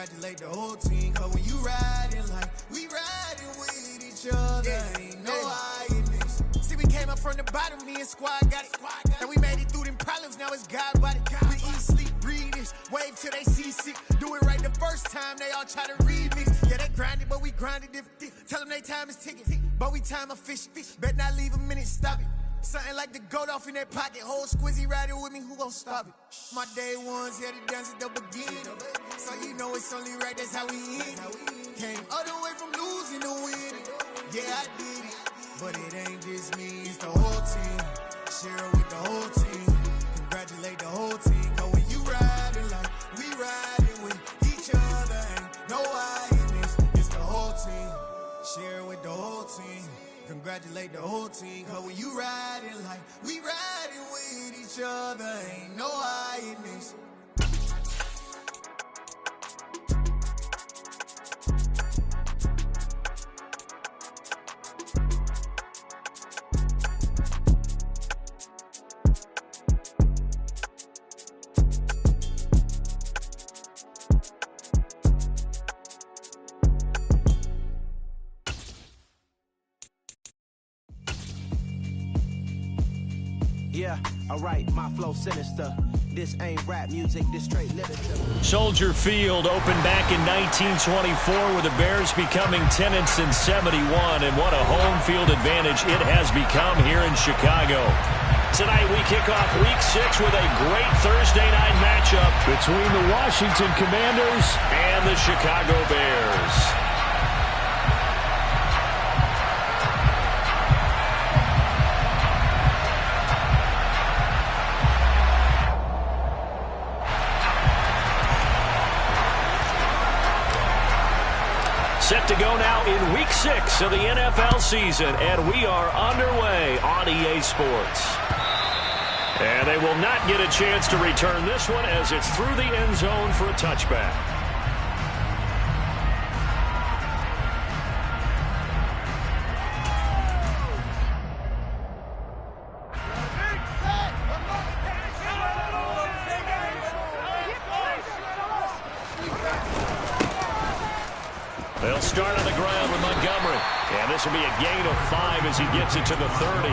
Congratulate the whole team, cause when you riding like we riding with each other, ain't no hiding. See, we came up from the bottom, me and squad got it. And we made it through them problems, now it's God body. We eat, sleep, breathe this, wave till they see sick. Do it right the first time, they all try to remix. Yeah, they grinded, but we grinded different. Tell them they time is ticking, but we time a fish. Bet not leave a minute, stop it. Something like the goat off in that pocket. Whole squizzy riding with me, who gon' stop it? My day ones here to dance at the beginning. So you know it's only right, that's how we end. Came all the way from losing to winning. Yeah, I did it. But it ain't just me, it's the whole team. Share it with the whole team. Congratulate the whole team. Cause when you riding like we riding with each other, ain't no hiding. It's the whole team. Share it with the whole team. Congratulate the whole team, cause when you riding like we riding with each other, ain't no hiding this. Yeah, alright, my flow sinister. This ain't rap music, this straight literature. Soldier Field opened back in 1924 with the Bears becoming tenants in 71, and what a home field advantage it has become here in Chicago. Tonight we kick off Week 6 with a great Thursday night matchup between the Washington Commanders and the Chicago Bears. Set to go now in Week 6 of the NFL season, and we are underway on EA Sports. And they will not get a chance to return this one as it's through the end zone for a touchback. They'll start on the ground with Montgomery. And this will be a gain of 5 as he gets it to the 30.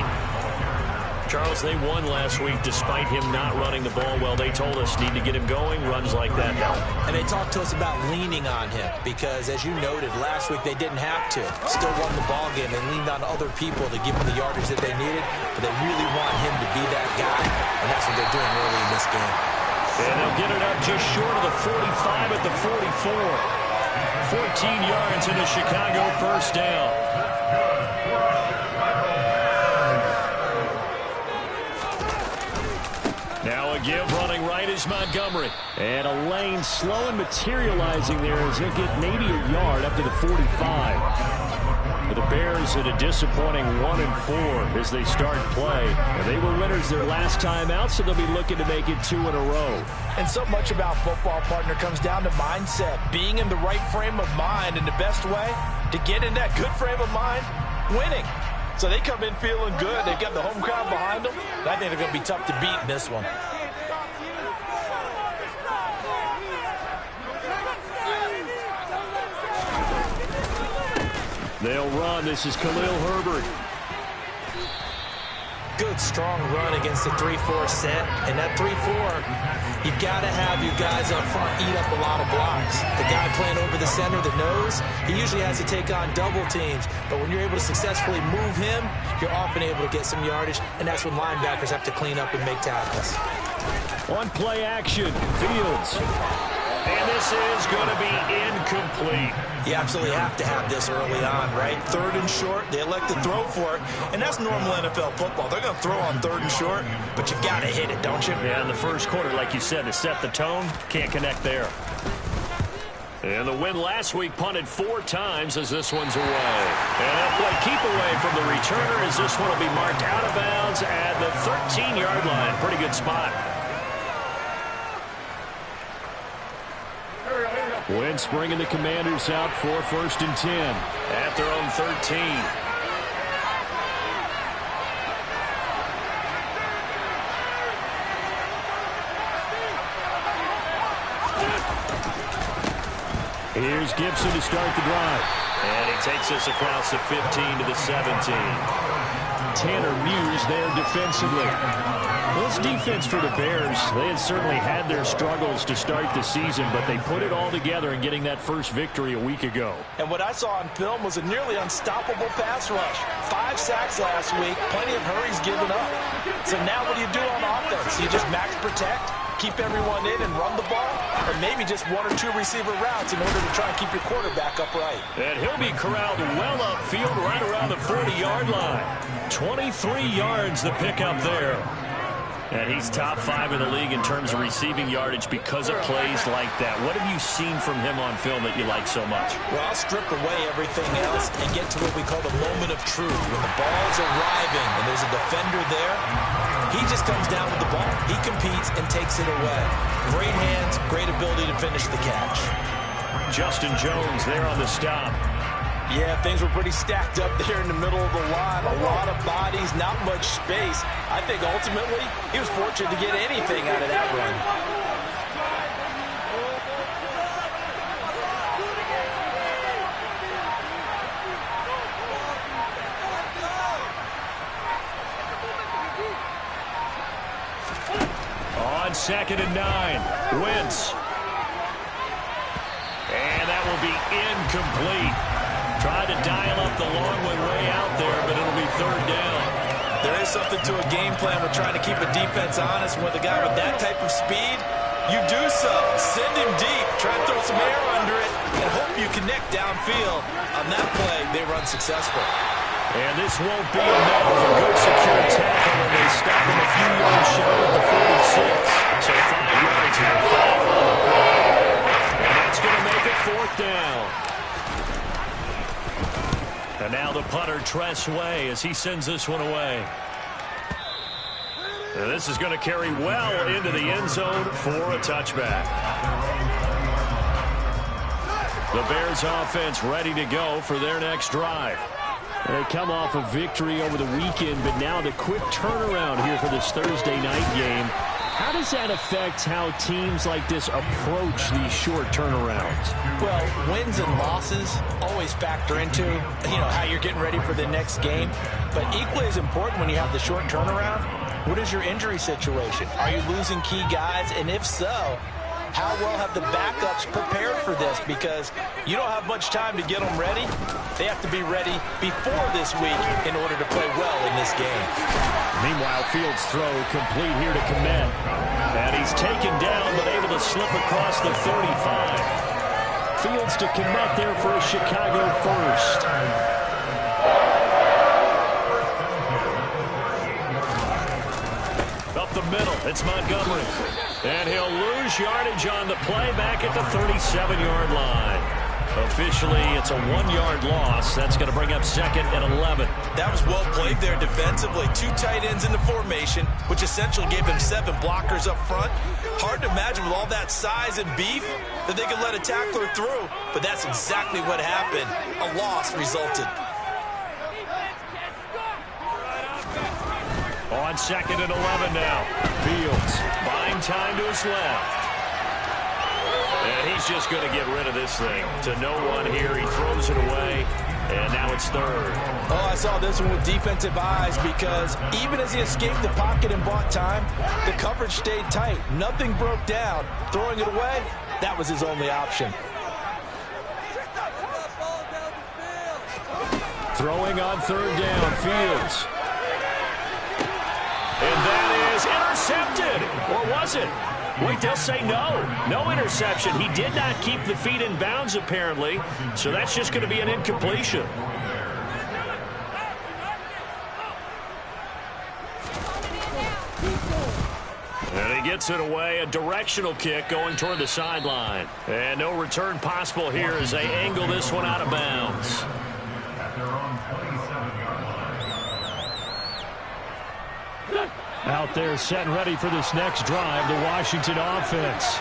Charles, they won last week despite him not running the ball well. They told us need to get him going. Runs like that help. And they talked to us about leaning on him because, as you noted, last week they didn't have to. Still won the ball game. They leaned on other people to give them the yardage that they needed. But they really want him to be that guy. And that's what they're doing early in this game. And they'll get it up just short of the 45 at the 44. 14 yards in a Chicago first down. Now a give running right is Montgomery. And a lane slow and materializing there as he'll get maybe a yard up to the 45. For the Bears at a disappointing 1-4 as they start play. And they were winners their last time out, so they'll be looking to make it 2 in a row. And so much about football, partner, comes down to mindset. Being in the right frame of mind, and the best way to get in that good frame of mind, winning. So they come in feeling good. They've got the home crowd behind them. I think they're going to be tough to beat in this one. They'll run. This is Khalil Herbert. Good, strong run against the 3-4 set. And that 3-4, you've got to have your guys up front eat up a lot of blocks. The guy playing over the center that knows, he usually has to take on double teams. But when you're able to successfully move him, you're often able to get some yardage. And that's when linebackers have to clean up and make tackles. On play action, Fields. And this is going to be incomplete. You absolutely have to have this early on, right? 3rd and short, they elect to throw for it, and that's normal NFL football. They're going to throw on 3rd and short, but you've got to hit it, don't you? Yeah, in the first quarter, like you said, to set the tone, can't connect there. And the win last week punted 4 times as this one's away. And they'll play keep away from the returner as this one will be marked out of bounds at the 13-yard line. Pretty good spot. Wentz bringing the Commanders out for 1st and 10 at their own 13. Here's Gibson to start the drive. And he takes us across the 15 to the 17. Tanner Muse there defensively. Well, this defense for the Bears, they had certainly had their struggles to start the season, but they put it all together in getting that first victory a week ago. And what I saw on film was a nearly unstoppable pass rush. 5 sacks last week, plenty of hurries given up. So now what do you do on offense? You just max protect, keep everyone in and run the ball, or maybe just 1 or 2 receiver routes in order to try and keep your quarterback upright. And he'll be corralled well upfield right around the 40-yard line. 23 yards the pickup there. And he's top 5 in the league in terms of receiving yardage because of plays like that. What have you seen from him on film that you like so much? Well, I'll strip away everything else and get to what we call the moment of truth. When the ball's arriving and there's a defender there, he just comes down with the ball. He competes and takes it away. Great hands, great ability to finish the catch. Justin Jones there on the stop. Yeah, things were pretty stacked up there in the middle of the line. A lot of bodies, not much space. I think ultimately he was fortunate to get anything out of that run. On 2nd and 9, Wentz. And that will be incomplete. Tried to dial up the long one way out there, but it'll be 3rd down. There is something to a game plan with trying to keep a defense honest. With a guy with that type of speed, you do so. Send him deep. Try to throw some air under it and hope you connect downfield. On that play, they run successful. And this won't be enough. A good secure tackle, and they stop him a few yards short at the 46. So 5 yards here. And that's going to make it 4th down. And now the punter, Tress Way, as he sends this one away. And this is going to carry well into the end zone for a touchback. The Bears offense ready to go for their next drive. They come off a victory over the weekend, but now the quick turnaround here for this Thursday night game. How does that affect how teams like this approach these short turnarounds? Well, wins and losses always factor into, how you're getting ready for the next game. But equally as important when you have the short turnaround, what is your injury situation? Are you losing key guys? And if so, how well have the backups prepared for this? Because you don't have much time to get them ready. They have to be ready before this week in order to play well in this game. Meanwhile, Fields' throw complete here to Kmet. And he's taken down, but able to slip across the 35. Fields to Kmet there for a Chicago first. Up the middle, it's Montgomery. And he'll lose yardage on the play back at the 37-yard line. Officially, it's a 1-yard loss. That's going to bring up 2nd and 11. That was well played there defensively. 2 tight ends in the formation, which essentially gave him 7 blockers up front. Hard to imagine with all that size and beef that they could let a tackler through. But that's exactly what happened. A loss resulted. On 2nd and 11 now. Fields buying time to his left. And he's just going to get rid of this thing. To no one here. He throws it away. And now it's 3rd. Oh, I saw this one with defensive eyes because even as he escaped the pocket and bought time, the coverage stayed tight. Nothing broke down. Throwing it away, that was his only option. Throwing on 3rd down. Fields. And that is intercepted. Or was it? Wait, they'll say no. No interception. He did not keep the feet in bounds, apparently. So that's just going to be an incompletion. And he gets it away. A directional kick going toward the sideline. And no return possible here as they angle this one out of bounds. Out there set and ready for this next drive, the Washington offense.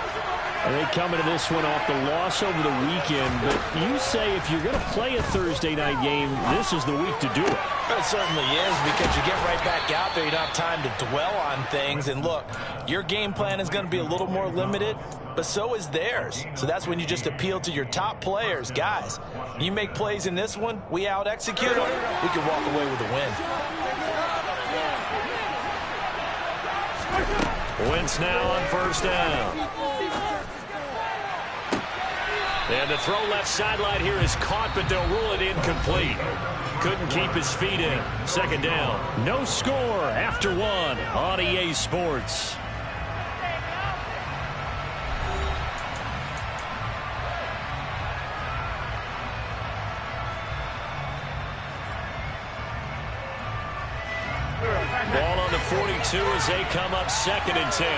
They come into this one off the loss over the weekend, but you say if you're going to play a Thursday night game, this is the week to do it. It certainly is, because you get right back out there. You don't have time to dwell on things. And look, your game plan is going to be a little more limited, but so is theirs. So that's when you just appeal to your top players. Guys, you make plays in this one, we out-execute them, we can walk away with a win. Wentz now on first down. And the throw left sideline here is caught, but they'll rule it incomplete. Couldn't keep his feet in. Second down. No score after one on EA Sports. Ball on the 42 as they come up 2nd and 10.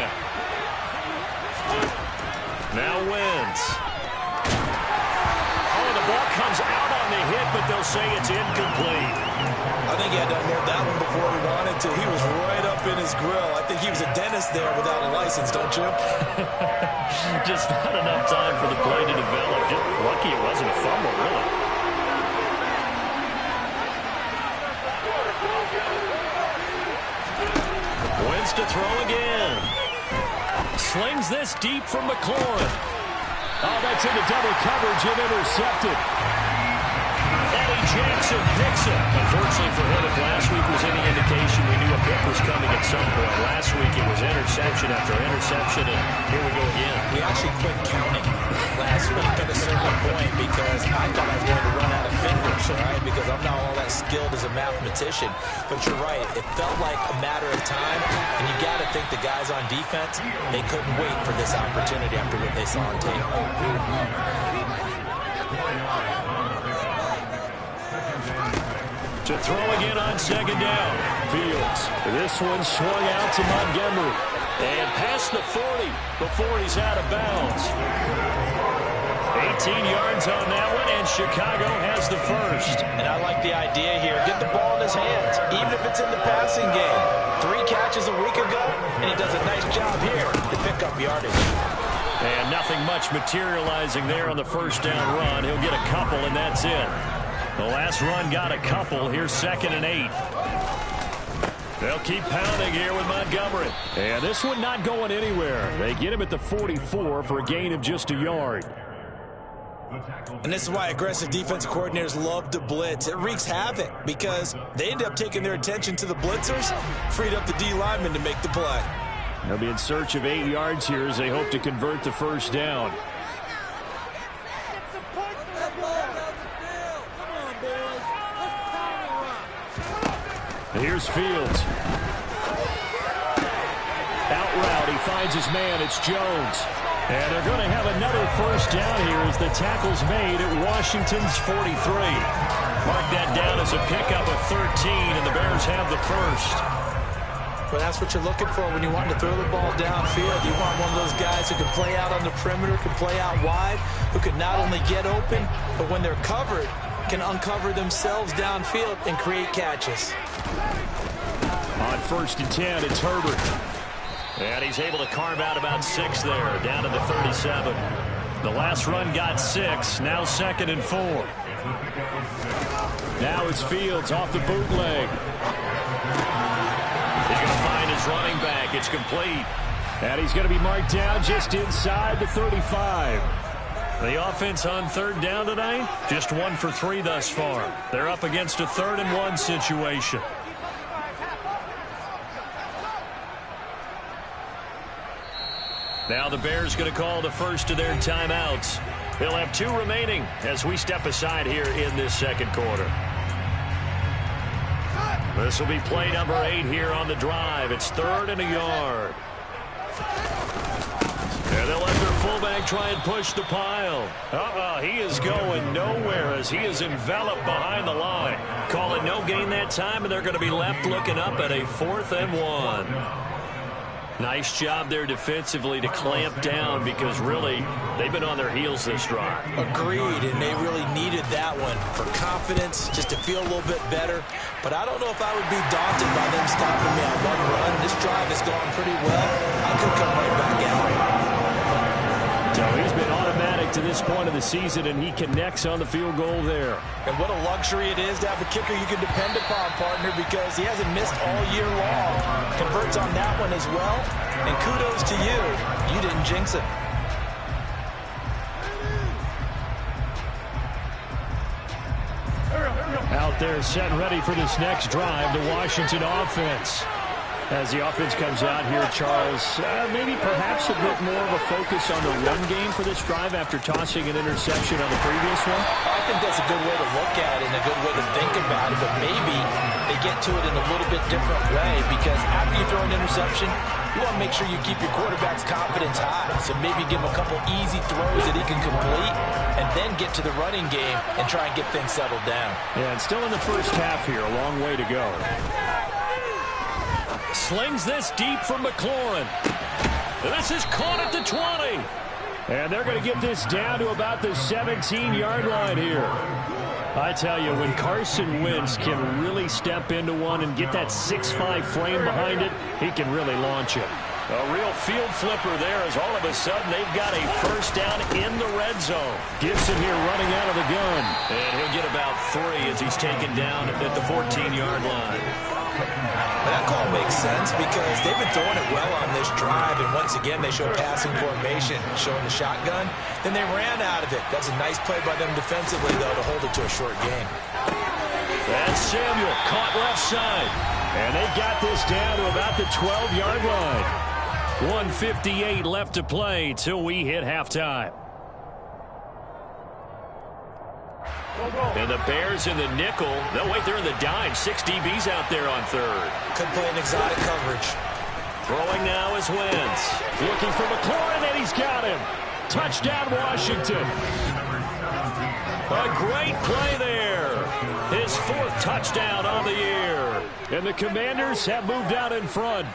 Now Wentz. Oh, the ball comes out on the hit, but they'll say it's incomplete. I think he had to unload that one before he wanted to. He was right up in his grill. I think he was a dentist there without a license, don't you? Just not enough time for the play to develop. Just lucky it wasn't a fumble, really. Wentz to throw again. Slings this deep from McLaurin. Oh, that's into double coverage and intercepted. Eddie Jackson picks it. Unfortunately for him, if last week was any indication, we knew a pick was coming at some point. Last week it was interception after interception, and here we go again. We actually quit counting last week at a certain point because I thought I was going to run out of fingers, all right, because I'm not all that skilled as a mathematician. But you're right. It felt like a matter of time, and you got to think the guys on defense, they couldn't wait for this opportunity after what they saw on tape. To throw again on second down. Fields. This one swung out to Montgomery. And past the 40 before he's out of bounds. 18 yards on that one, and Chicago has the first. And I like the idea here. Get the ball in his hands, even if it's in the passing game. 3 catches a week ago, and he does a nice job here to pick up yardage. And nothing much materializing there on the first down run. He'll get a couple, and that's it. The last run got a couple. Here's 2nd and 8. They'll keep pounding here with Montgomery. And this one not going anywhere. They get him at the 44 for a gain of just a yard. And this is why aggressive defense coordinators love to blitz. It wreaks havoc because they end up taking their attention to the blitzers, freed up the D lineman to make the play. They'll be in search of 8 yards here as they hope to convert the first down. Here's Fields. Out route, he finds his man. It's Jones. And they're going to have another first down here as the tackle's made at Washington's 43. Mark that down as a pickup of 13, and the Bears have the first. Well, that's what you're looking for when you want to throw the ball downfield. You want one of those guys who can play out on the perimeter, can play out wide, who can not only get open, but when they're covered, can uncover themselves downfield and create catches. On 1st and 10, it's Herbert. And he's able to carve out about 6 there, down to the 37. The last run got 6, now 2nd and 4. Now it's Fields off the bootleg. He's going to find his running back. It's complete. And he's going to be marked down just inside the 35. The offense on 3rd down tonight, just 1 for 3 thus far. They're up against a 3rd and 1 situation. Now the Bears going to call the first of their timeouts. They'll have 2 remaining as we step aside here in this second quarter. This will be play number 8 here on the drive. It's 3rd and a yard. And they'll let their fullback try and push the pile. He is going nowhere as he is enveloped behind the line. Call it no gain that time, and they're going to be left looking up at a 4th and 1. Nice job there defensively to clamp down because really they've been on their heels this drive. Agreed, and they really needed that one for confidence, just to feel a little bit better. But I don't know if I would be daunted by them stopping me on one run. This drive has gone pretty well. I could come right back out. So he's been automatic to this point of the season, and he connects on the field goal there. And what a luxury it is to have a kicker you can depend upon, partner, because he hasn't missed all year long. Converts on that one as well. And kudos to you. You didn't jinx it. there set and ready for this next drive, the Washington offense. As the offense comes out here, Charles, maybe perhaps a bit more of a focus on the run game for this drive after tossing an interception on the previous one? I think that's a good way to look at it and a good way to think about it, but maybe they get to it in a little bit different way, because after you throw an interception, you want to make sure you keep your quarterback's confidence high. So maybe give him a couple easy throws that he can complete and then get to the running game and try and get things settled down. Yeah, and still in the first half here, a long way to go. Slings this deep from McLaurin. This is caught at the 20. And they're going to get this down to about the 17-yard line here. I tell you, when Carson Wentz can really step into one and get that 6'5" frame behind it, he can really launch it. A real field flipper there, as all of a sudden they've got a first down in the red zone. Gibson here running out of the gun. And he'll get about 3 as he's taken down at the 14-yard line. That call makes sense because they've been throwing it well on this drive, and once again they show passing formation, showing the shotgun. Then they ran out of it. That's a nice play by them defensively, though, to hold it to a short gain. That's Samuel, caught left side. And they've got this down to about the 12-yard line. 1:58 left to play till we hit halftime. And the Bears in the nickel. No, wait, they're in the dime. 6 DBs out there on third. Could play an exotic coverage. Throwing now is Wentz. Looking for McLaurin, and he's got him. Touchdown, Washington. A great play there. His 4th touchdown on the year. And the Commanders have moved out in front.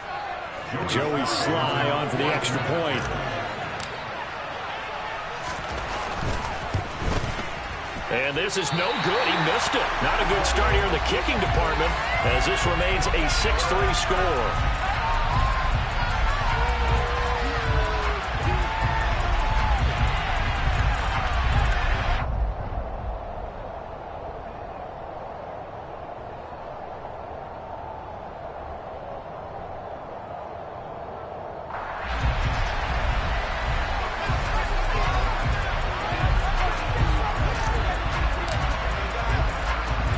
Joey Sly on for the extra point. And this is no good. He missed it. Not a good start here in the kicking department, as this remains a 6-3 score.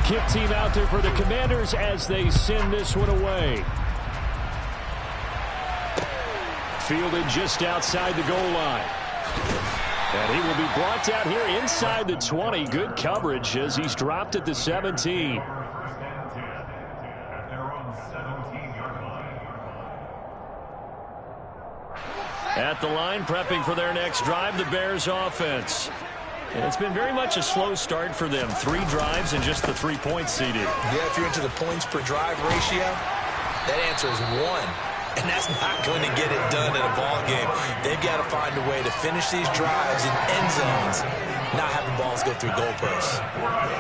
Kick team out there for the Commanders as they send this one away. Fielded just outside the goal line. And he will be brought down here inside the 20. Good coverage as he's dropped at the 17. At the line, prepping for their next drive, the Bears offense. And it's been very much a slow start for them. 3 drives and just the 3 points, CD. Yeah, if you're into the points per drive ratio, that answer is 1. And that's not going to get it done in a ball game. They've got to find a way to finish these drives in end zones, not having balls go through goalposts.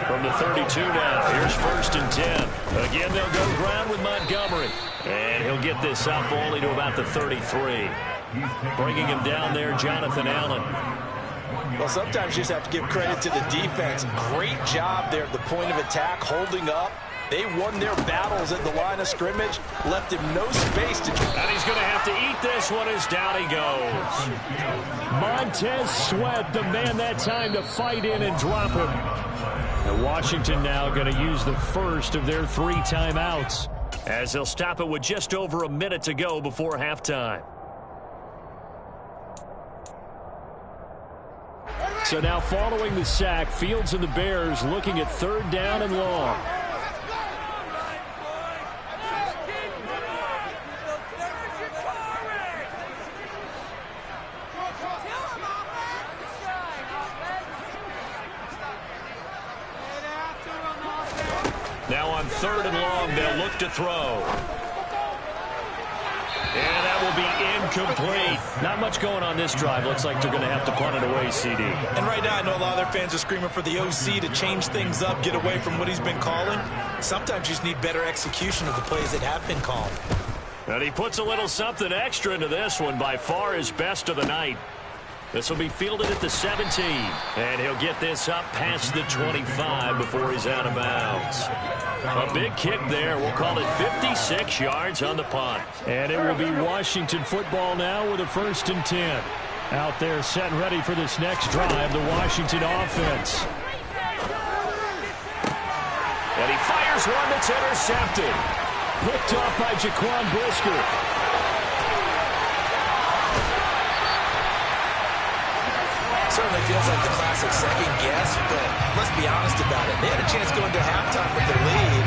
From the 32 now, here's 1st and 10. Again, they'll go ground with Montgomery. And he'll get this up only to about the 33. Bringing him down there, Jonathan Allen. Well, sometimes you just have to give credit to the defense. Great job there at the point of attack, holding up. They won their battles at the line of scrimmage, left him no space to... And he's going to have to eat this one as down he goes. Montez Sweat, the man that time to fight in and drop him. And Washington now going to use the first of their 3 timeouts, as they'll stop it with just over a minute to go before halftime. So now following the sack, Fields and the Bears looking at 3rd down and long. Now on 3rd and long, they'll look to throw. And that will be incomplete. Not much going on this drive. Looks like they're going to have to punt it away, CD. And right now, I know a lot of their fans are screaming for the OC to change things up, get away from what he's been calling. Sometimes you just need better execution of the plays that have been called. And he puts a little something extra into this one. By far his best of the night. This will be fielded at the 17. And he'll get this up past the 25 before he's out of bounds. A big kick there. We'll call it 56 yards on the punt. And it will be Washington football now with a 1st and 10. Out there set and ready for this next drive, the Washington offense. And he one that's intercepted. Picked off by Jaquan Brisker. Certainly feels like the classic second guess, but let's be honest about it. They had a chance going to halftime with the lead.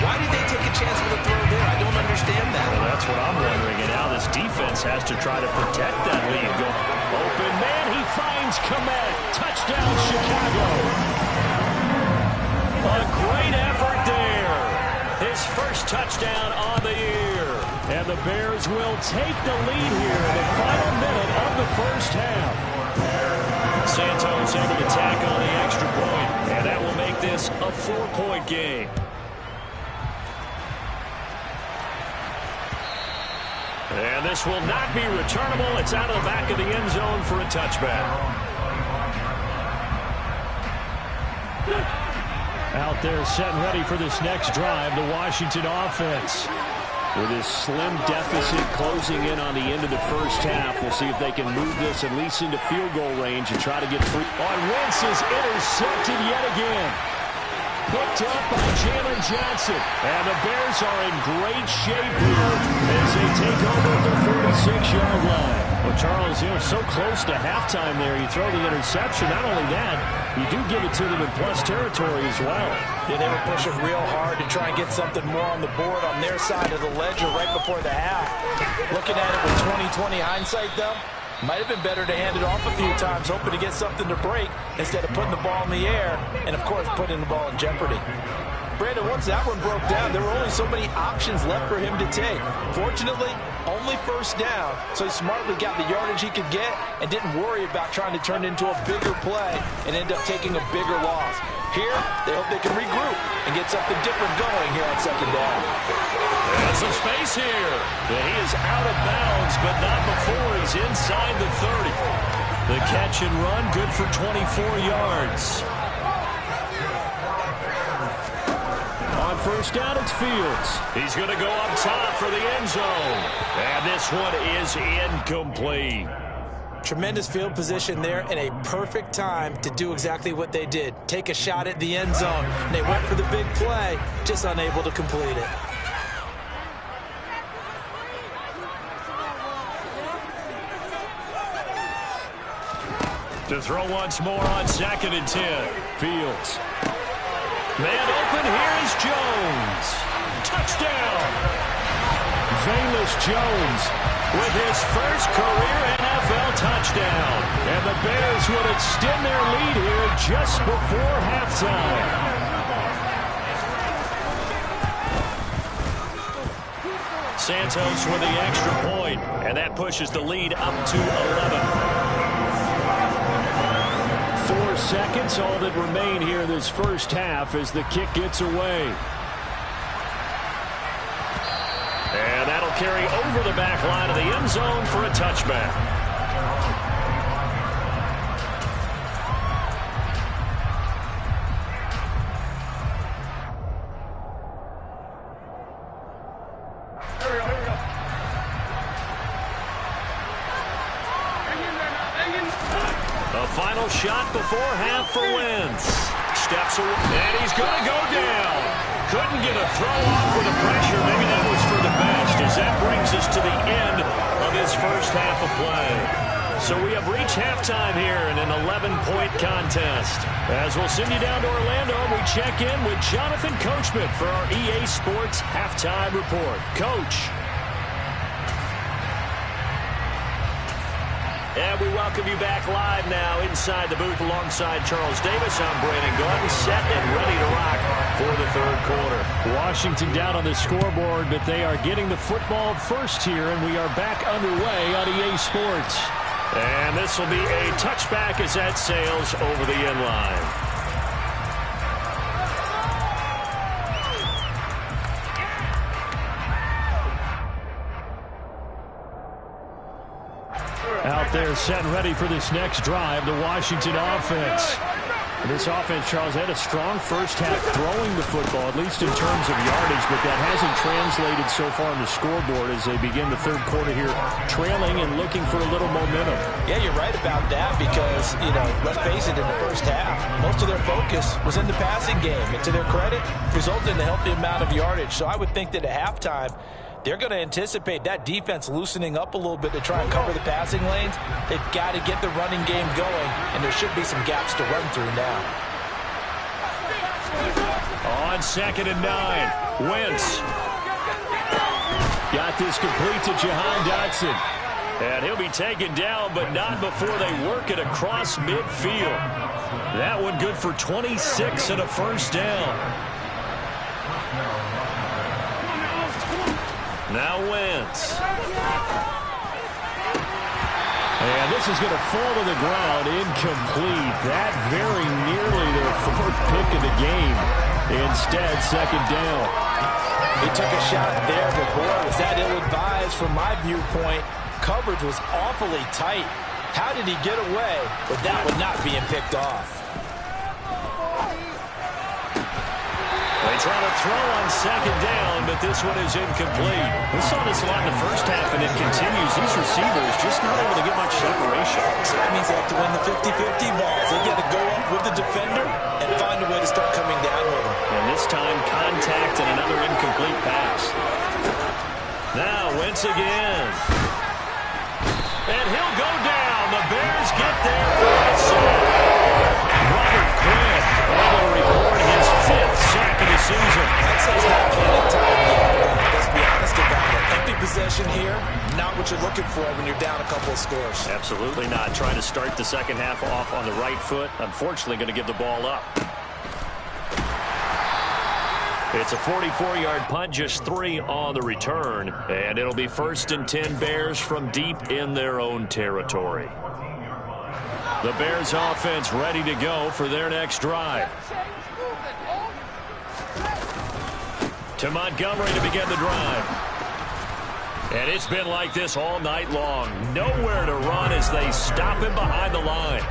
Why did they take a chance with a throw there? I don't understand that. Well, that's what I'm wondering. And now this defense has to try to protect that lead. Open man, he finds Komet. Touchdown, Chicago. A great effort there. His first touchdown on the year. And the Bears will take the lead here in the final minute of the first half. Santos able to tack on the extra point, and that will make this a 4-point game. And this will not be returnable. It's out of the back of the end zone for a touchback. Out there set and ready for this next drive, the Washington offense. With his slim deficit closing in on the end of the first half, we'll see if they can move this at least into field goal range and try to get free. On Wentz is intercepted yet again. Picked up by Jalen Johnson. And the Bears are in great shape here as they take over at the 46-yard line. Well, Charles, so close to halftime there. You throw the interception. Not only that, you do give it to them in plus territory as well. Yeah, they were pushing real hard to try and get something more on the board on their side of the ledger right before the half. Looking at it with 20/20 hindsight, though, might have been better to hand it off a few times, hoping to get something to break instead of putting the ball in the air and, of course, putting the ball in jeopardy. Brandon, once that one broke down, there were only so many options left for him to take. Fortunately, only first down, so he smartly got the yardage he could get and didn't worry about trying to turn it into a bigger play and end up taking a bigger loss. Here, they hope they can regroup and get something different going here on second down. There's some space here. He is out of bounds, but not before he's inside the 30. The catch and run, good for 24 yards. On first down, it's Fields. He's going to go up top for the end zone. And this one is incomplete. Tremendous field position there and a perfect time to do exactly what they did. Take a shot at the end zone. They went for the big play, just unable to complete it. To throw once more on 2nd and 10. Fields. Man open, here is Jones. Touchdown. Velus Jones with his first career NFL touchdown. And the Bears would extend their lead here just before halftime. Santos with the extra point, and that pushes the lead up to 11. 4 seconds, all that remain here in this first half as the kick gets away. And that'll carry over the back line of the end zone for a touchback. A final shot before half for Wentz. Steps away, and he's going to go down. Couldn't get a throw off with the pressure. Maybe that was for the best, as that brings us to the end of this first half of play. So we have reached halftime here in an 11-point contest. As we'll send you down to Orlando, we check in with Jonathan Coachman for our EA Sports Halftime Report. Coach. And we welcome you back live now inside the booth alongside Charles Davis. I'm Brandon Gordon, set and ready to rock for the third quarter. Washington down on the scoreboard, but they are getting the football first here, and we are back underway on EA Sports. And this will be a touchback as that sails over the end line. Out there set and ready for this next drive, the Washington offense. This offense, Charles, had a strong first half throwing the football, at least in terms of yardage, but that hasn't translated so far on the scoreboard as they begin the third quarter here, trailing and looking for a little momentum. Yeah, you're right about that because, let's face it, in the first half, most of their focus was in the passing game. And to their credit, resulted in a healthy amount of yardage. So I would think that at halftime, they're going to anticipate that defense loosening up a little bit to try and cover the passing lanes. They've got to get the running game going, and there should be some gaps to run through now. On 2nd and 9, Wentz. Got this complete to Jahan Dotson. And he'll be taken down, but not before they work it across midfield. That one good for 26 and a first down. Now Wentz. And this is going to fall to the ground, incomplete. That very nearly their 4th pick of the game. Instead, 2nd down. He took a shot there, but boy, was that ill-advised from my viewpoint. Coverage was awfully tight. How did he get away with that one not being picked off? They try to throw on 2nd down, but this one is incomplete. We saw this a lot in the first half, and it continues. These receivers just not able to get much separation. So that means they have to win the 50-50 balls. They got to go up with the defender and find a way to start coming down with them. And this time, contact and another incomplete pass. Now, Wentz again. And he'll go down. The Bears get there for a sack. Robert Quinn able to record his 5th sack of the season. I'd say it's not panic time yet. Let's be honest about it. Empty possession here, not what you're looking for when you're down a couple of scores. Absolutely not. Trying to start the second half off on the right foot. Unfortunately, going to give the ball up. It's a 44-yard punt, just 3 on the return. And it'll be 1st and 10 Bears from deep in their own territory. The Bears offense ready to go for their next drive. To Montgomery to begin the drive. And it's been like this all night long. Nowhere to run as they stop him behind the line.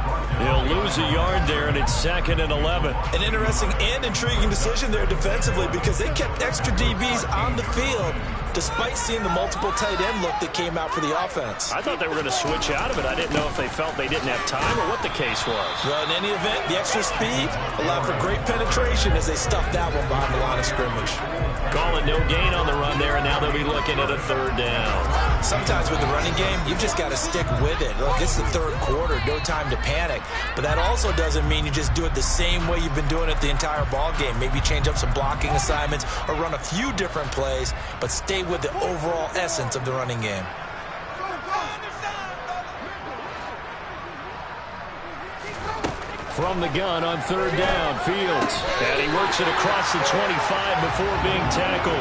He'll lose a yard there, and it's 2nd and 11. An interesting and intriguing decision there defensively because they kept extra DBs on the field despite seeing the multiple tight end look that came out for the offense. I thought they were going to switch out of it. I didn't know if they felt they didn't have time or what the case was. Well, in any event, the extra speed allowed for great penetration as they stuffed that one behind the line of scrimmage. Calling no gain on the run there, and now they'll be looking at a 3rd down. Sometimes with the running game, you've just got to stick with it. Look, it's the 3rd quarter, no time to panic. But that also doesn't mean you just do it the same way you've been doing it the entire ball game. Maybe change up some blocking assignments or run a few different plays, but stay with the overall essence of the running game. From the gun on 3rd down, Fields. And he works it across the 25 before being tackled.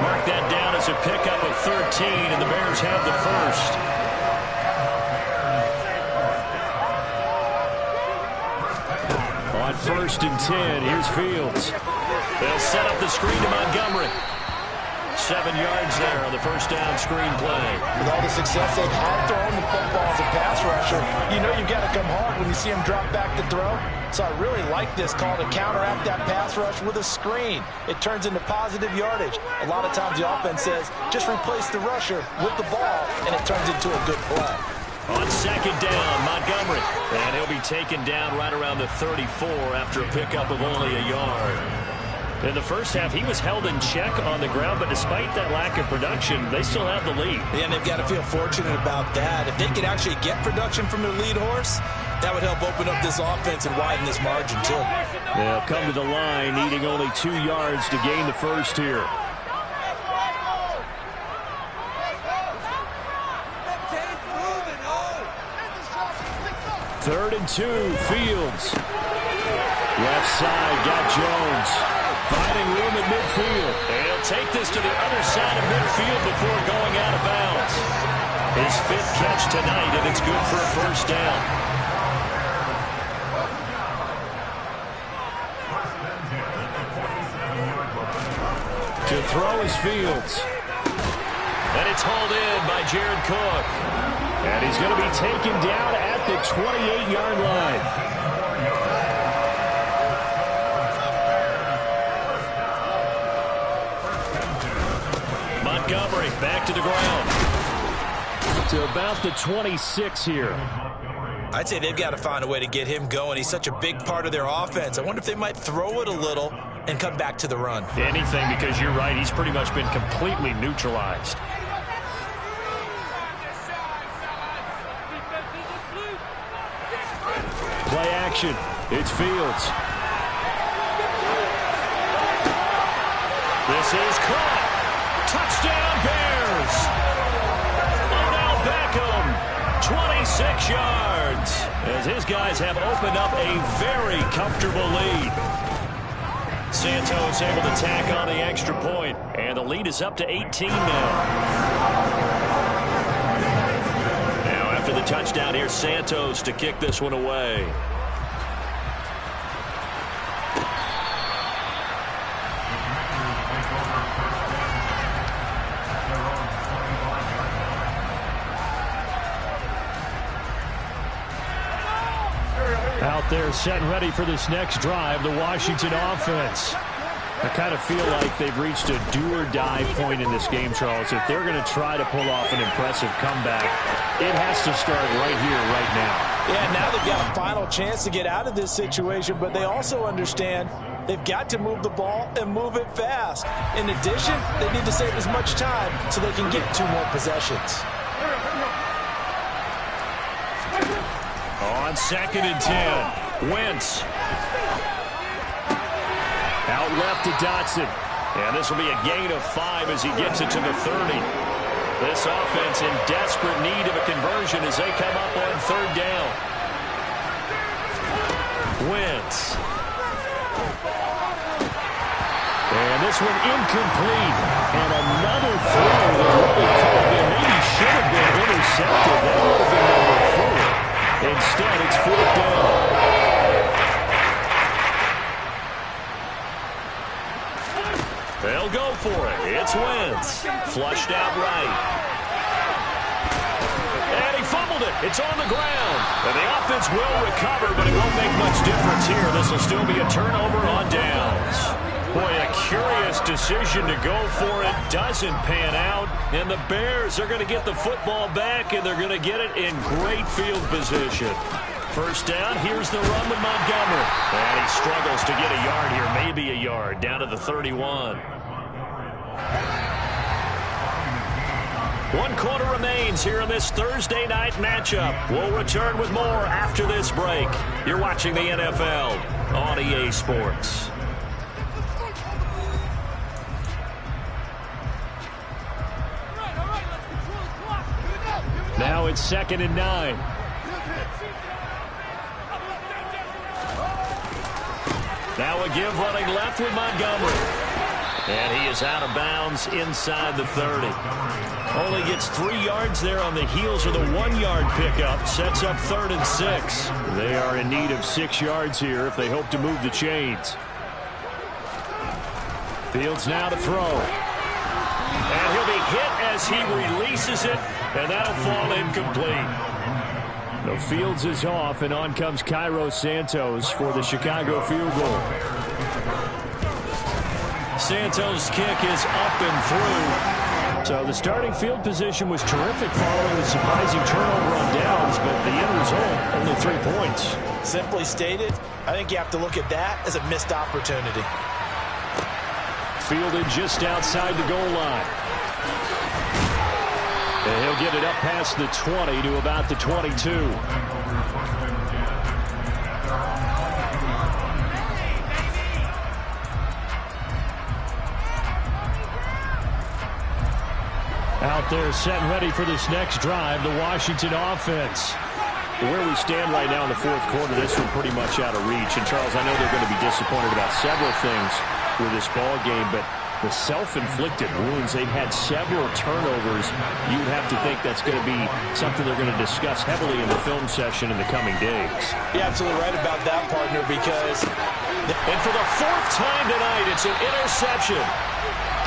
Mark that down as a pickup of 13, and the Bears have the 1st. On 1st and 10, here's Fields. They'll set up the screen to Montgomery. 7 yards there on the 1st down screen play. With all the success they've had throwing the football as a pass rusher, you know you've got to come hard when you see him drop back to throw. So I really like this call to counteract that pass rush with a screen. It turns into positive yardage. A lot of times the offense says, just replace the rusher with the ball, and it turns into a good play. On 2nd down, Montgomery. And he'll be taken down right around the 34 after a pickup of only a yard. In the first half, he was held in check on the ground, but despite that lack of production, they still have the lead. Yeah, and they've got to feel fortunate about that. If they could actually get production from their lead horse, that would help open up this offense and widen this margin, too. They'll come to the line, needing only 2 yards to gain the 1st here. Third and 2, Fields. Left side, got Jones. Finding room at midfield. And he'll take this to the other side of midfield before going out of bounds. His 5th catch tonight, and it's good for a 1st down. To throw is Fields. And it's hauled in by Jared Cook. And he's going to be taken down at the 28-yard line. Montgomery back to the ground. To about the 26 here. I'd say they've got to find a way to get him going. He's such a big part of their offense. I wonder if they might throw it a little and come back to the run. Anything, because you're right. He's pretty much been completely neutralized. Play action. It's Fields. This is caught. Touchdown, Bears. Odell Beckham, 26 yards. As his guys have opened up a very comfortable lead. Santos able to tack on the extra point, and the lead is up to 18 now. Now after the touchdown, here's Santos to kick this one away. Out there set and ready for this next drive, the Washington offense. I kind of feel like they've reached a do-or-die point in this game, Charles. If they're going to try to pull off an impressive comeback, it has to start right here, right now. Yeah, now they've got a final chance to get out of this situation, but they also understand they've got to move the ball and move it fast. In addition, they need to save as much time so they can get 2 more possessions. On 2nd and 10, Wentz. Out left to Dotson. And this will be a gain of 5 as he gets it to the 30. This offense in desperate need of a conversion as they come up on 3rd down. Wentz. And this one incomplete. And another throw that really could have been, maybe should have been intercepted. That would have been number 4. Instead, it's 4th down. They'll go for it. It's Wentz. Flushed out right. And he fumbled it. It's on the ground. And the offense will recover, but it won't make much difference here. This will still be a turnover on downs. Boy, a curious decision to go for it. Doesn't pan out. And the Bears are going to get the football back, and they're going to get it in great field position. 1st down, here's the run with Montgomery. And he struggles to get a yard here, maybe a yard, down to the 31. 1 quarter remains here in this Thursday night matchup. We'll return with more after this break. You're watching the NFL on EA Sports. Now it's 2nd and 9. Now a give running left with Montgomery. And he is out of bounds inside the 30. Only gets 3 yards there on the heels of the 1-yard pickup. Sets up 3rd and 6. They are in need of 6 yards here if they hope to move the chains. Fields now to throw. And he'll be hit as he releases it, and that'll fall incomplete. The Fields is off, and on comes Cairo Santos for the Chicago field goal. Santos' kick is up and through. So the starting field position was terrific following the surprising turnover on downs, but the end result, only 3 points. Simply stated, I think you have to look at that as a missed opportunity. Fielded just outside the goal line. And he'll get it up past the 20 to about the 22. Out there set and ready for this next drive, the Washington offense. Where we stand right now in the 4th quarter, this one pretty much out of reach. And, Charles, I know they're going to be disappointed about several things with this ball game, but the self-inflicted wounds, they've had several turnovers. You'd have to think that's going to be something they're going to discuss heavily in the film session in the coming days. You're absolutely right about that, partner, because... And for the 4th time tonight, it's an interception.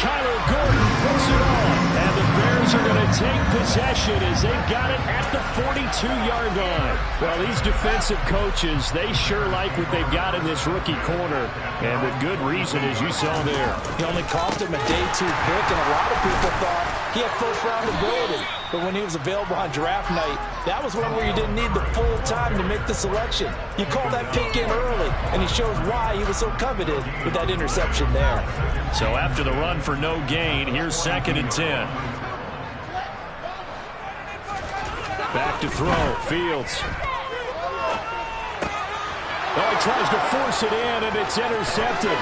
Kyler Gordon puts it on, and the Bears are going to take possession as they've got it at the 42. 2-yard line. Well, these defensive coaches, they sure like what they've got in this rookie corner, and with good reason, as you saw there. He only cost him a day 2 pick, and a lot of people thought he had first-round ability. But when he was available on draft night, that was one where you didn't need the full time to make the selection. You called that pick in early, and he shows why he was so coveted with that interception there. So after the run for no gain, here's 2nd and 10. Back to throw. Fields. Oh, he tries to force it in, and it's intercepted.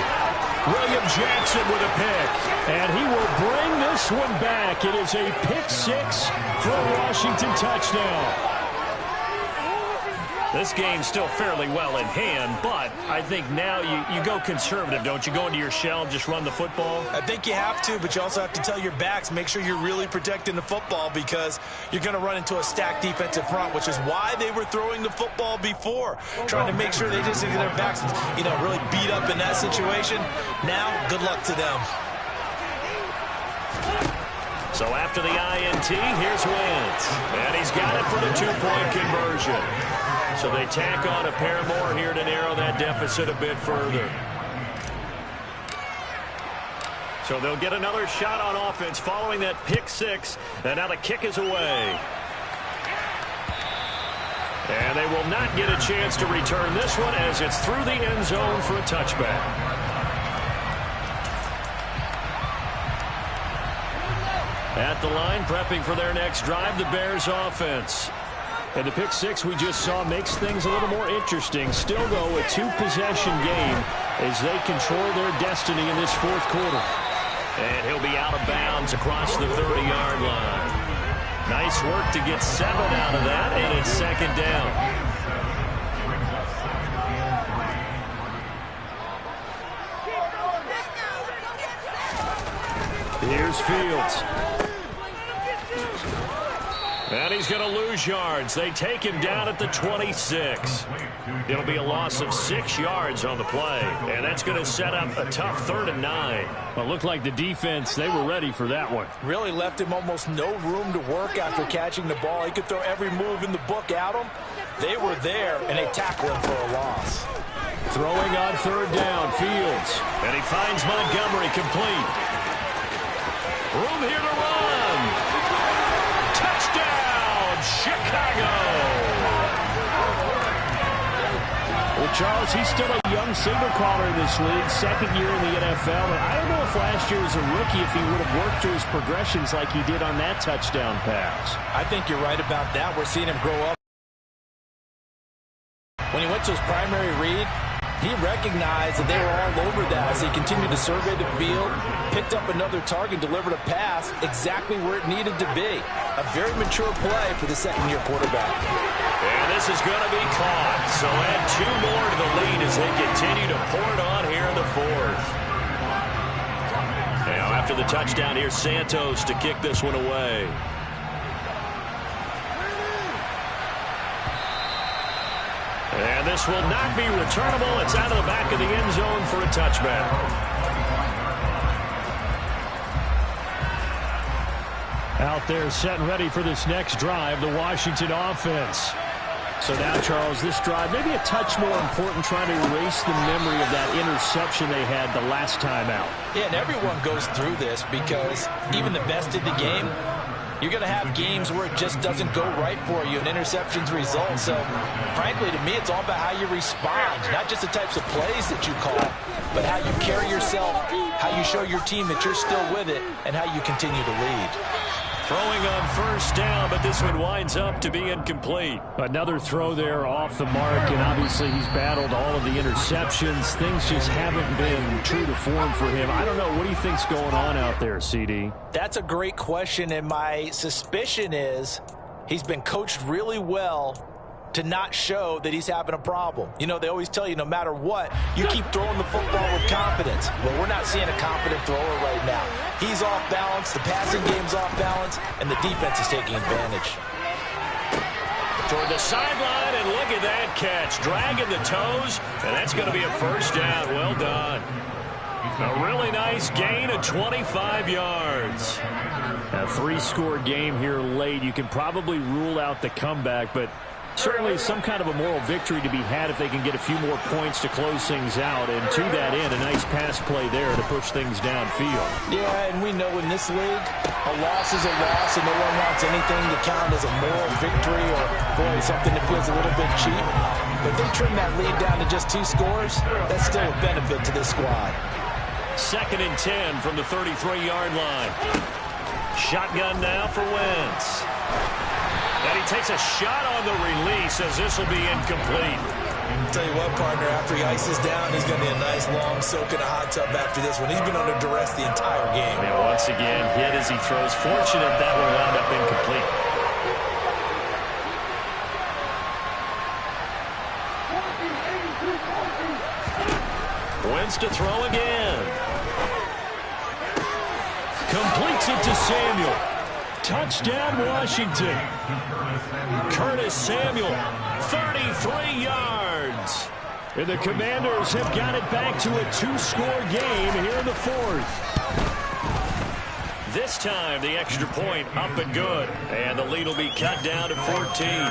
William Jackson with a pick. And he will bring this one back. It is a pick 6 for a Washington touchdown. This game's still fairly well in hand, but I think now you go conservative, don't you? Go into your shell and just run the football? I think you have to, but you also have to tell your backs, make sure you're really protecting the football because you're going to run into a stacked defensive front, which is why they were throwing the football before, trying to make sure they just get their backs, really beat up in that situation. Now, good luck to them. So after the INT, here's Wentz. And he's got it for the 2-point conversion. So they tack on a pair more here to narrow that deficit a bit further. So they'll get another shot on offense following that pick 6. And now the kick is away. And they will not get a chance to return this one as it's through the end zone for a touchback. At the line, prepping for their next drive, the Bears offense. And the pick 6 we just saw makes things a little more interesting. Still, though, a 2-possession game as they control their destiny in this 4th quarter. And he'll be out of bounds across the 30-yard line. Nice work to get 7 out of that, and it's 2nd down. Here's Fields. And he's going to lose yards. They take him down at the 26. It'll be a loss of 6 yards on the play. And that's going to set up a tough 3rd and 9. Well, it looked like the defense, they were ready for that one. Really left him almost no room to work after catching the ball. He could throw every move in the book at him. They were there, and they tackled him for a loss. Throwing on 3rd down, Fields. And he finds Montgomery complete. Room here to run. Touchdown, Chicago. Well, Charles, he's still a young signal caller in this league, 2nd year in the NFL. And I don't know if last year as a rookie if he would have worked through his progressions like he did on that touchdown pass. I think you're right about that. We're seeing him grow up. When he went to his primary read, he recognized that they were all over that as he continued to survey the field, picked up another target, delivered a pass exactly where it needed to be. A very mature play for the 2nd-year quarterback. And this is going to be caught. So add 2 more to the lead as they continue to pour it on here in the 4th. Now after the touchdown, here's Santos to kick this one away. And this will not be returnable. It's out of the back of the end zone for a touchback. Out there set and ready for this next drive, the Washington offense. So now, Charles, this drive maybe a touch more important, trying to erase the memory of that interception they had the last time out. Yeah, and everyone goes through this because even the best in the game, you're going to have games where it just doesn't go right for you, and interceptions result. So, frankly, to me, it's all about how you respond, not just the types of plays that you call, but how you carry yourself, how you show your team that you're still with it, and how you continue to lead. Throwing on 1st down, but this one winds up to be incomplete. Another throw there off the mark, and obviously he's battled all of the interceptions. Things just haven't been true to form for him. I don't know. What do you think's going on out there, CD? That's a great question, and my suspicion is he's been coached really well to not show that he's having a problem. You know, they always tell you no matter what, you keep throwing the football with confidence. Well, we're not seeing a confident thrower right now. He's off balance, the passing game's off balance, and the defense is taking advantage. Toward the sideline, and look at that catch. Dragging the toes, and that's going to be a 1st down. Well done. A really nice gain of 25 yards. A 3-score game here late. You can probably rule out the comeback, but certainly some kind of a moral victory to be had if they can get a few more points to close things out. And to that end, a nice pass play there to push things downfield. Yeah, and we know in this league, a loss is a loss, and no one wants anything to count as a moral victory or, boy, something that feels a little bit cheap. But they trim that lead down to just 2 scores. That's still a benefit to this squad. 2nd and 10 from the 33-yard line. Shotgun now for Wentz. And he takes a shot on the release as this will be incomplete. I'll tell you what, partner, after he ices down, he's going to be a nice long soak in a hot tub after this one. He's been under duress the entire game. And once again, hit as he throws. Fortunate that will wound up incomplete. Wentz to throw again. Completes it to Samuel. Touchdown, Washington. Curtis Samuel, 33 yards. And the Commanders have got it back to a 2-score game here in the 4th. This time, the extra point up and good. And the lead will be cut down to 14.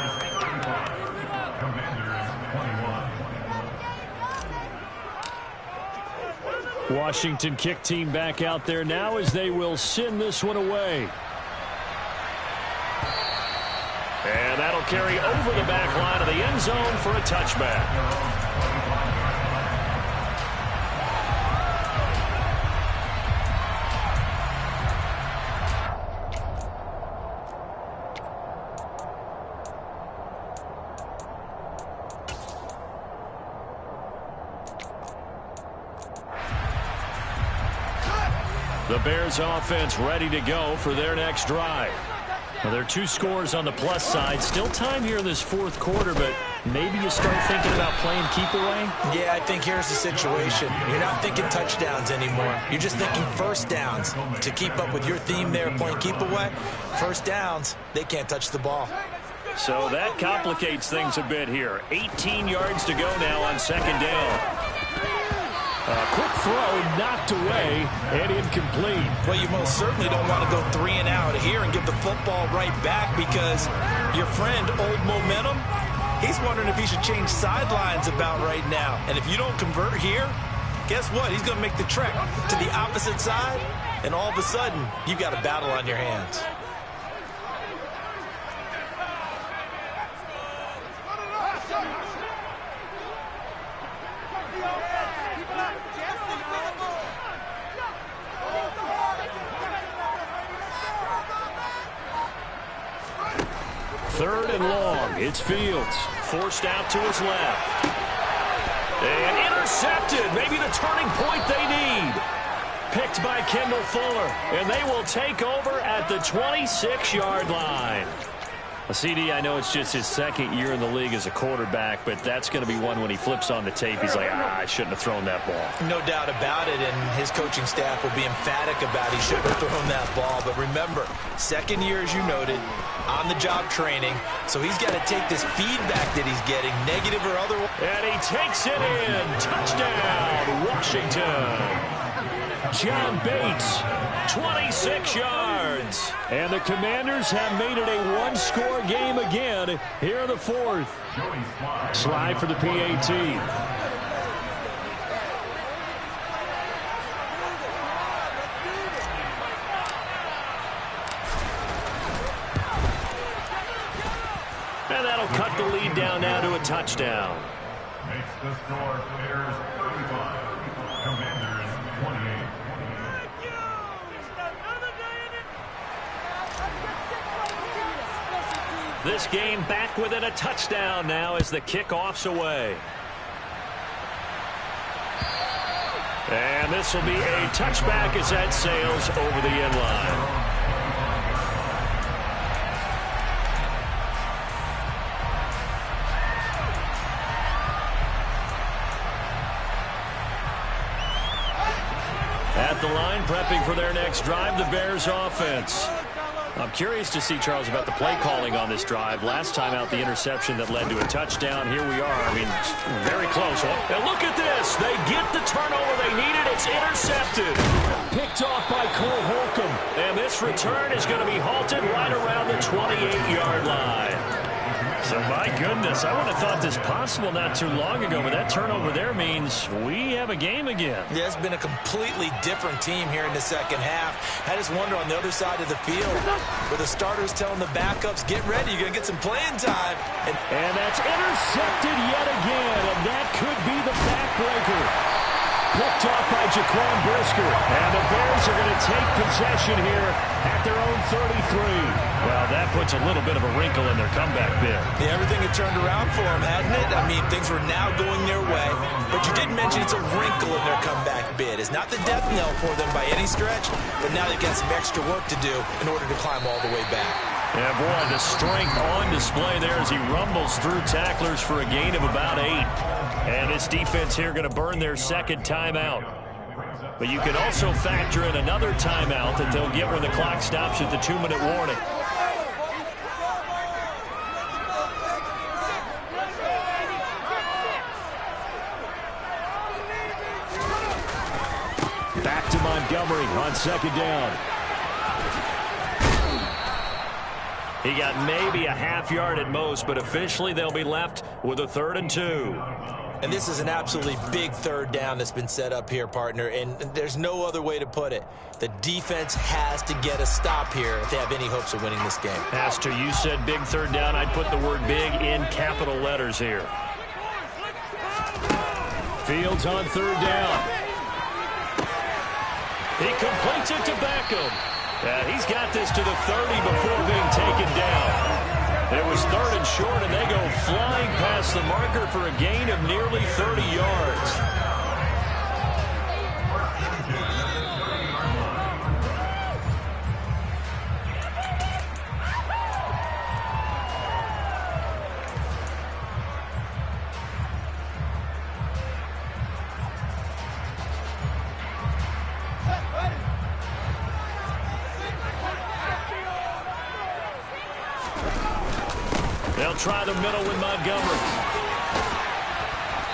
Washington kick team back out there now as they will send this one away. And that'll carry over the back line of the end zone for a touchback. The Bears offense ready to go for their next drive. Well, there are 2 scores on the plus side. Still time here in this 4th quarter, but maybe you start thinking about playing keep away? Yeah, I think here's the situation. You're not thinking touchdowns anymore. You're just thinking first downs. To keep up with your theme there, playing keep away, first downs, they can't touch the ball. So that complicates things a bit here. 18 yards to go now on 2nd down. A quick throw knocked away and incomplete. Well, you most certainly don't want to go 3 and out here and give the football right back because your friend, Old Momentum, he's wondering if he should change sidelines about right now. And if you don't convert here, guess what? He's going to make the trek to the opposite side, and all of a sudden, you've got a battle on your hands. Third and long. It's Fields. Forced out to his left. And intercepted. Maybe the turning point they need. Picked by Kendall Fuller. And they will take over at the 26-yard line. CD, I know it's just his 2nd year in the league as a quarterback, but that's going to be one when he flips on the tape. He's like, I shouldn't have thrown that ball. No doubt about it, and his coaching staff will be emphatic about he shouldn't have thrown that ball. But remember, 2nd year, as you noted, on-the-job training, so he's got to take this feedback that he's getting, negative or otherwise. And he takes it in. Touchdown, Washington. John Bates, 26 yards. And the Commanders have made it a 1-score game again here in the 4th. Slide for the PAT. And that'll cut the lead down now to a touchdown. Makes the score Bears 35, Commanders 28. This game back within a touchdown now as the kickoff's away. And this will be a touchback as that sails over the end line. At the line, prepping for their next drive, the Bears offense. I'm curious to see, Charles, about the play calling on this drive. Last time out, the interception that led to a touchdown. Here we are. I mean, very close. And look at this. They get the turnover they needed. It's intercepted. Picked off by Cole Holcomb. And this return is going to be halted right around the 28-yard line. So, my goodness, I would have thought this possible not too long ago, but that turnover there means we have a game again. Yeah, it's been a completely different team here in the second half. I just wonder on the other side of the field, where the starters telling the backups, get ready, you're going to get some playing time. And that's intercepted yet again, and that could be the backbreaker. Picked off by Jaquan Brisker. And the Bears are going to take possession here at their own 33. Well, that puts a little bit of a wrinkle in their comeback bid. Yeah, everything had turned around for them, hadn't it? I mean, things were now going their way. But you did mention it's a wrinkle in their comeback bid. It's not the death knell for them by any stretch, but now they've got some extra work to do in order to climb all the way back. Yeah, boy, the strength on display there as he rumbles through tacklers for a gain of about 8. And this defense here going to burn their second timeout. But you can also factor in another timeout that they'll get when the clock stops at the 2-minute warning. Back to Montgomery on second down. He got maybe a half yard at most, but officially they'll be left with a 3rd and 2. And this is an absolutely big third down that's been set up here, partner, and there's no other way to put it. The defense has to get a stop here if they have any hopes of winning this game. Has to. You said big third down. I'd put the word big in capital letters here. Fields on third down. He completes it to Beckham. He's got this to the 30 before being taken down. It was 3rd and short, and they go flying past the marker for a gain of nearly 30 yards. They'll try the middle with Montgomery.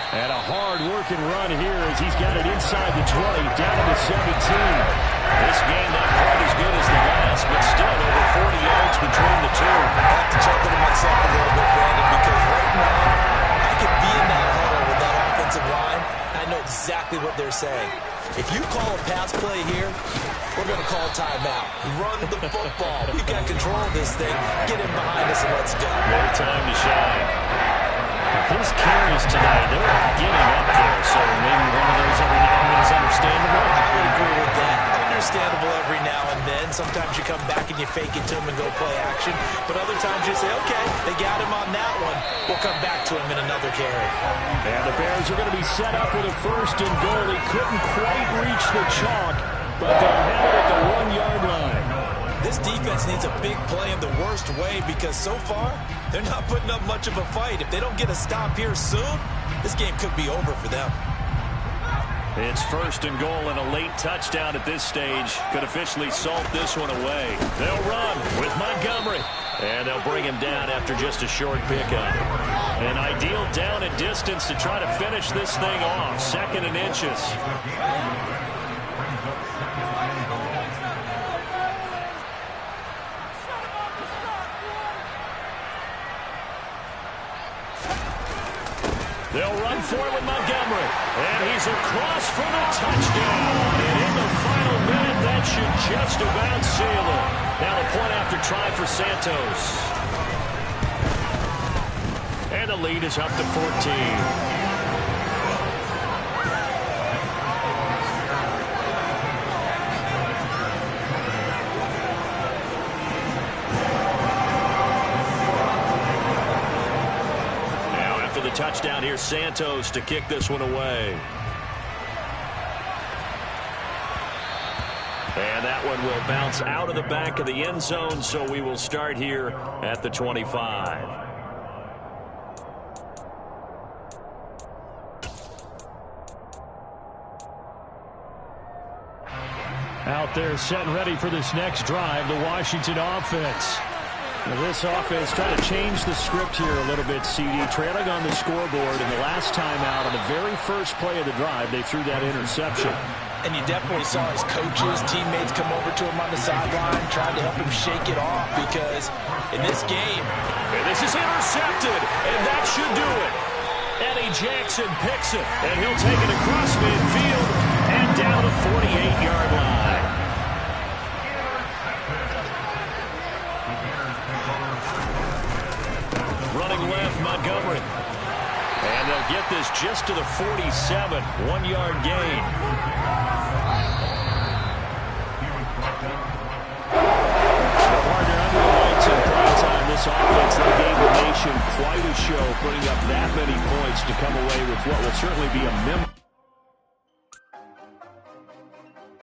And a hard-working run here as he's got it inside the 20, down to the 17. This game not quite as good as the last, but still over 40 yards between the two. I have to jump into myself a little bit, Brandon, because right now I could be in that huddle with that offensive line. I know exactly what they're saying. If you call a pass play here, we're going to call timeout. Run the football. We've got control of this thing. Get him behind us and let's go. No time to shine. His carries tonight, they're getting up there, so maybe one of those every now and then is understandable. I would agree with that. Understandable every now and then. Sometimes you come back and you fake it to him and go play action. But other times you say, okay, they got him on that one. We'll come back to him in another carry. And the Bears are going to be set up with a 1st and goal. He couldn't quite reach the chalk, but they'll have it at the 1-yard line. This defense needs a big play in the worst way because so far, they're not putting up much of a fight. If they don't get a stop here soon, this game could be over for them. It's 1st and goal and a late touchdown at this stage. Could officially salt this one away. They'll run with Montgomery. And they'll bring him down after just a short pickup. An ideal down and distance to try to finish this thing off. 2nd and inches. They'll run for it with Montgomery. And he's across for the touchdown. And in the final minute, that should just about seal it. Now the point after try for Santos. And the lead is up to 14. Touchdown here, Santos to kick this one away. And that one will bounce out of the back of the end zone, so we will start here at the 25. Out there setting ready for this next drive, the Washington offense. Now this offense trying to change the script here a little bit, CD. Trailing on the scoreboard, and the last time out on the very first play of the drive, they threw that interception. And you definitely saw his coaches, teammates come over to him on the sideline, trying to help him shake it off, because in this game... And this is intercepted, and that should do it. Eddie Jackson picks it, and he'll take it across midfield and down the 48-yard line. Running left, Montgomery. And they'll get this just to the 47, 1-yard gain. The partner under the lights in prime time. This offense, they gave the nation quite a show, putting up that many points to come away with what will certainly be a memorable.